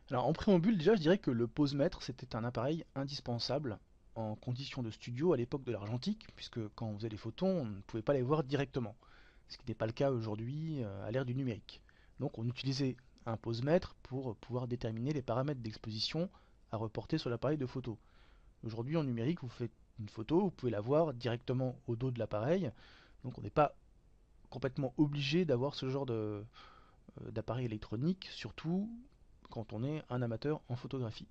Alors en préambule, déjà, je dirais que le posemètre, c'était un appareil indispensable en conditions de studio à l'époque de l'argentique, puisque quand on faisait les photos, on ne pouvait pas les voir directement, ce qui n'est pas le cas aujourd'hui à l'ère du numérique. Donc on utilisait un posemètre pour pouvoir déterminer les paramètres d'exposition à reporter sur l'appareil de photo. Aujourd'hui en numérique, vous faites une photo, vous pouvez la voir directement au dos de l'appareil, donc on n'est pas complètement obligé d'avoir ce genre d'appareil électronique, surtout quand on est un amateur en photographie.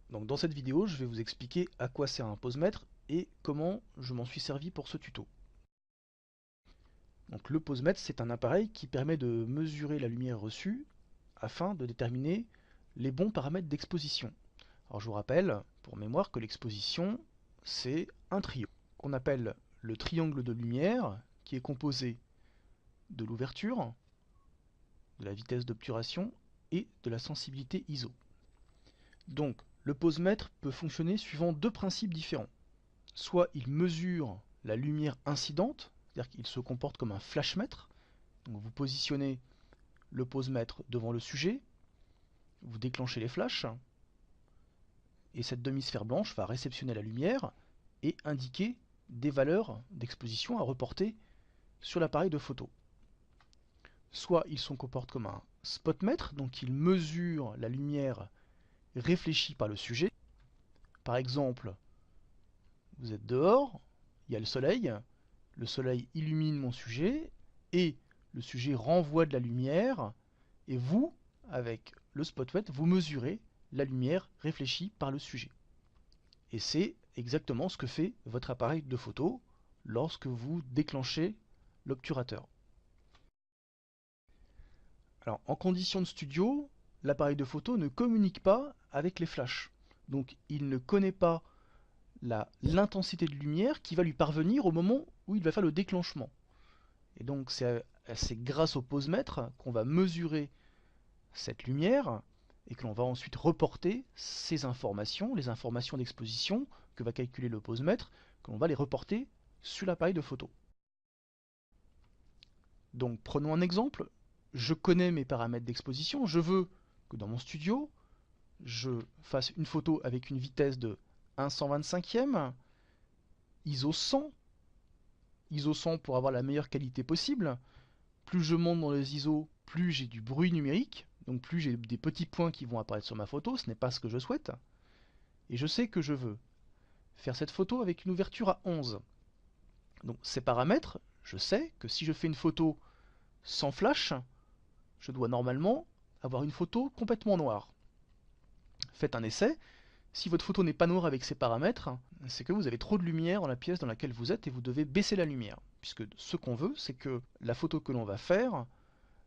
Donc dans cette vidéo, je vais vous expliquer à quoi sert un posemètre et comment je m'en suis servi pour ce tuto. Donc le posemètre, c'est un appareil qui permet de mesurer la lumière reçue afin de déterminer les bons paramètres d'exposition. Alors je vous rappelle, pour mémoire, que l'exposition, c'est un trio qu'on appelle le triangle de lumière, qui est composé de l'ouverture, de la vitesse d'obturation et de la sensibilité ISO. Donc, le posemètre peut fonctionner suivant deux principes différents. Soit il mesure la lumière incidente, c'est-à-dire qu'il se comporte comme un flashmètre. Donc vous positionnez le posemètre devant le sujet, vous déclenchez les flashs, et cette demi-sphère blanche va réceptionner la lumière et indiquer des valeurs d'exposition à reporter sur l'appareil de photo. Soit il se comporte comme un spotmètre, donc il mesure la lumière réfléchie par le sujet. Par exemple, vous êtes dehors, il y a le soleil illumine mon sujet, et le sujet renvoie de la lumière, et vous, avec le spotmètre, vous mesurez la lumière réfléchie par le sujet. Et c'est exactement ce que fait votre appareil de photo lorsque vous déclenchez l'obturateur. Alors, en conditions de studio, l'appareil de photo ne communique pas avec les flashs. Donc, il ne connaît pas l'intensité de lumière qui va lui parvenir au moment où il va faire le déclenchement. Et donc c'est grâce au posemètre qu'on va mesurer cette lumière et que l'on va ensuite reporter ces informations, les informations d'exposition que va calculer le posemètre, que l'on va les reporter sur l'appareil de photo. Donc prenons un exemple, je connais mes paramètres d'exposition, je veux que dans mon studio, je fasse une photo avec une vitesse de 1/125e, ISO 100, ISO 100 pour avoir la meilleure qualité possible. Plus je monte dans les ISO, plus j'ai du bruit numérique, donc plus j'ai des petits points qui vont apparaître sur ma photo, ce n'est pas ce que je souhaite. Et je sais que je veux faire cette photo avec une ouverture à 11. Donc ces paramètres, je sais que si je fais une photo sans flash, je dois normalement avoir une photo complètement noire. Faites un essai, si votre photo n'est pas noire avec ces paramètres, c'est que vous avez trop de lumière dans la pièce dans laquelle vous êtes et vous devez baisser la lumière. Puisque ce qu'on veut, c'est que la photo que l'on va faire,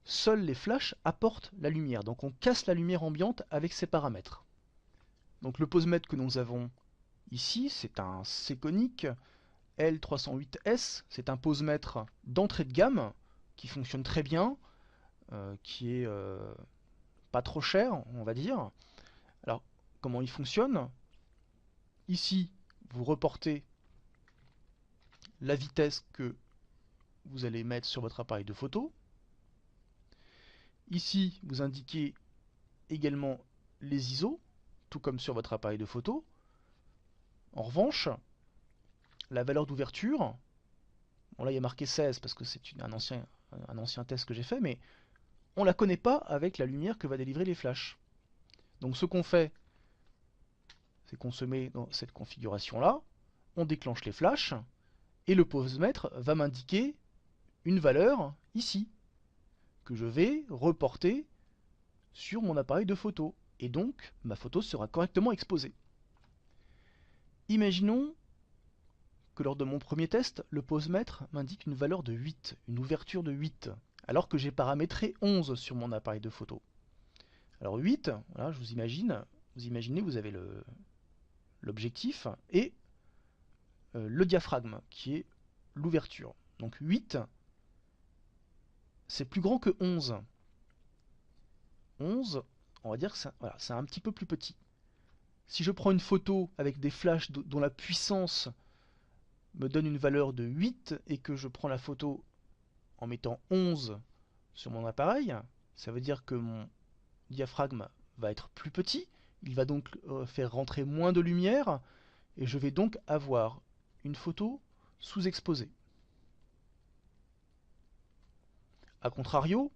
seuls les flashs apportent la lumière. Donc on casse la lumière ambiante avec ces paramètres. Donc le posemètre que nous avons ici, c'est un Sekonic L308S. C'est un posemètre d'entrée de gamme qui fonctionne très bien, qui est pas trop cher, on va dire. Alors, comment il fonctionne? Ici, vous reportez la vitesse que vous allez mettre sur votre appareil de photo. Ici, vous indiquez également les ISO, tout comme sur votre appareil de photo. En revanche, la valeur d'ouverture, bon là il y a marqué 16 parce que c'est un ancien test que j'ai fait, mais on ne la connaît pas avec la lumière que va délivrer les flashs. Donc ce qu'on fait, c'est qu'on se met dans cette configuration-là, on déclenche les flashs, et le posemètre va m'indiquer une valeur ici, que je vais reporter sur mon appareil de photo. Et donc, ma photo sera correctement exposée. Imaginons que lors de mon premier test, le posemètre m'indique une valeur de 8, une ouverture de 8, alors que j'ai paramétré 11 sur mon appareil de photo. Alors 8, voilà, vous imaginez, vous avez l'objectif et le diaphragme, qui est l'ouverture. Donc 8, c'est plus grand que 11. 11, on va dire que voilà, c'est un petit peu plus petit. Si je prends une photo avec des flashs dont la puissance me donne une valeur de 8 et que je prends la photo en mettant 11 sur mon appareil, ça veut dire que diaphragme va être plus petit, il va donc faire rentrer moins de lumière, et je vais donc avoir une photo sous-exposée. A contrario,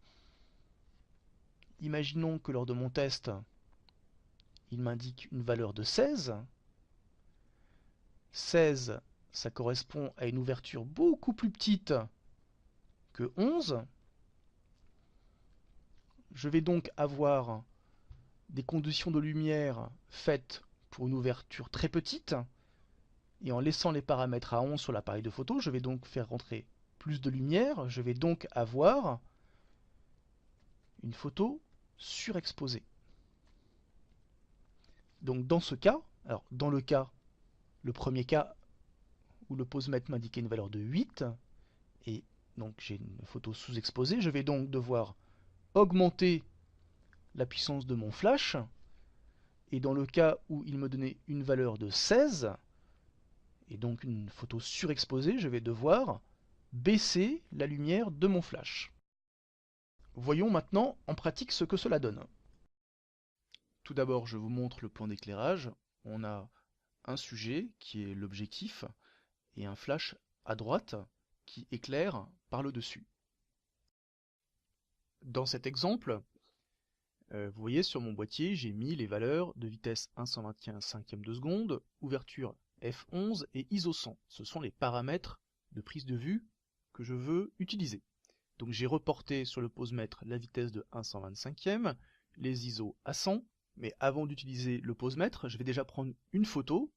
imaginons que lors de mon test, il m'indique une valeur de 16. 16, ça correspond à une ouverture beaucoup plus petite que 11. Je vais donc avoir des conditions de lumière faites pour une ouverture très petite, et en laissant les paramètres à 11 sur l'appareil de photo, je vais donc faire rentrer plus de lumière, je vais donc avoir une photo surexposée. Donc dans ce cas, alors dans le premier cas où le posemètre m'indiquait une valeur de 8, et donc j'ai une photo sous-exposée, je vais donc devoir augmenter la puissance de mon flash, et dans le cas où il me donnait une valeur de 16, et donc une photo surexposée, je vais devoir baisser la lumière de mon flash. Voyons maintenant en pratique ce que cela donne. Tout d'abord, je vous montre le plan d'éclairage. On a un sujet qui est l'objectif et un flash à droite qui éclaire par le dessus. Dans cet exemple, vous voyez sur mon boîtier, j'ai mis les valeurs de vitesse 1/125e de seconde, ouverture f11 et ISO 100. Ce sont les paramètres de prise de vue que je veux utiliser. Donc j'ai reporté sur le posemètre la vitesse de 1/125e, les ISO à 100, mais avant d'utiliser le posemètre, je vais déjà prendre une photo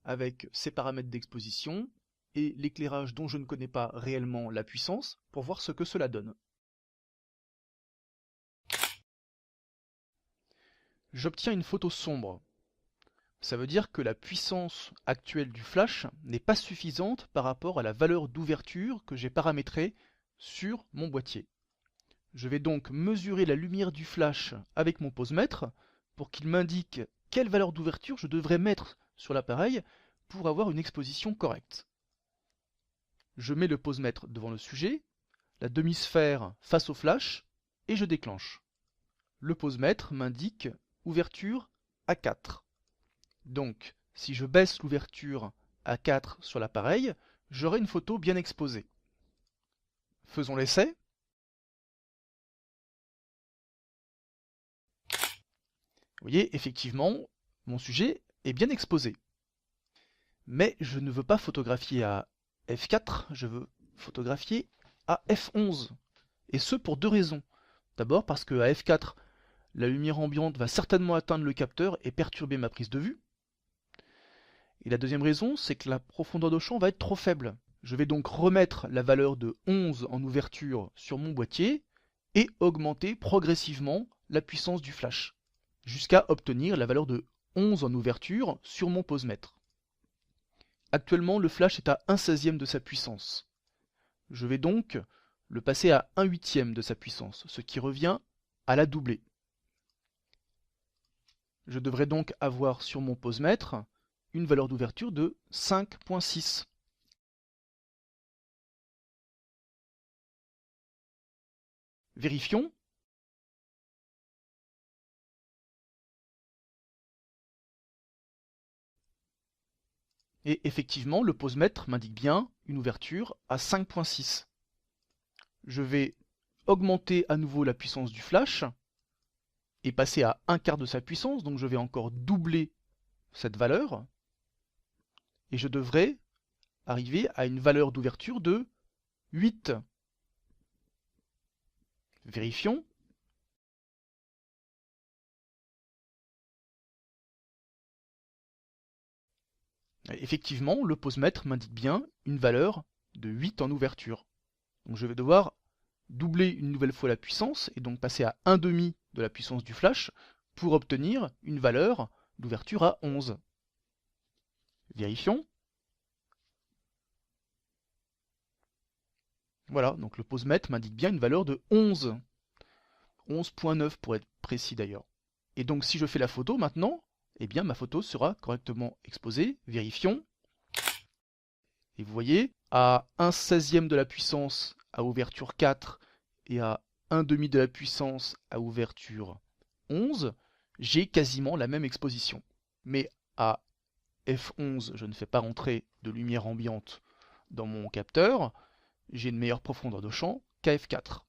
avec ces paramètres d'exposition et l'éclairage dont je ne connais pas réellement la puissance pour voir ce que cela donne. J'obtiens une photo sombre. Ça veut dire que la puissance actuelle du flash n'est pas suffisante par rapport à la valeur d'ouverture que j'ai paramétrée sur mon boîtier. Je vais donc mesurer la lumière du flash avec mon posemètre pour qu'il m'indique quelle valeur d'ouverture je devrais mettre sur l'appareil pour avoir une exposition correcte. Je mets le posemètre devant le sujet, la demi-sphère face au flash, et je déclenche. Le posemètre m'indique ouverture à 4. Donc, si je baisse l'ouverture à 4 sur l'appareil, j'aurai une photo bien exposée. Faisons l'essai. Vous voyez, effectivement, mon sujet est bien exposé. Mais je ne veux pas photographier à f4, je veux photographier à f11. Et ce pour deux raisons. D'abord parce que à f4, la lumière ambiante va certainement atteindre le capteur et perturber ma prise de vue. Et la deuxième raison, c'est que la profondeur de champ va être trop faible. Je vais donc remettre la valeur de 11 en ouverture sur mon boîtier et augmenter progressivement la puissance du flash, jusqu'à obtenir la valeur de 11 en ouverture sur mon posemètre. Actuellement, le flash est à 1/16e de sa puissance. Je vais donc le passer à 1/8e de sa puissance, ce qui revient à la doubler. Je devrais donc avoir sur mon posemètre une valeur d'ouverture de 5.6. Vérifions. Et effectivement, le posemètre m'indique bien une ouverture à 5.6. Je vais augmenter à nouveau la puissance du flash et passer à 1/4 de sa puissance, donc je vais encore doubler cette valeur, et je devrais arriver à une valeur d'ouverture de 8. Vérifions. Effectivement, le posemètre m'indique bien une valeur de 8 en ouverture. Donc je vais devoir doubler une nouvelle fois la puissance, et donc passer à 1/2 de la puissance du flash, pour obtenir une valeur d'ouverture à 11. Vérifions. Voilà, donc le posemètre m'indique bien une valeur de 11. 11.9 pour être précis d'ailleurs. Et donc si je fais la photo maintenant, eh bien ma photo sera correctement exposée. Vérifions. Et vous voyez, à 1/16e de la puissance à ouverture 4 et à 1/2 de la puissance à ouverture 11, j'ai quasiment la même exposition. Mais à f11, je ne fais pas rentrer de lumière ambiante dans mon capteur, j'ai une meilleure profondeur de champ qu'à f4.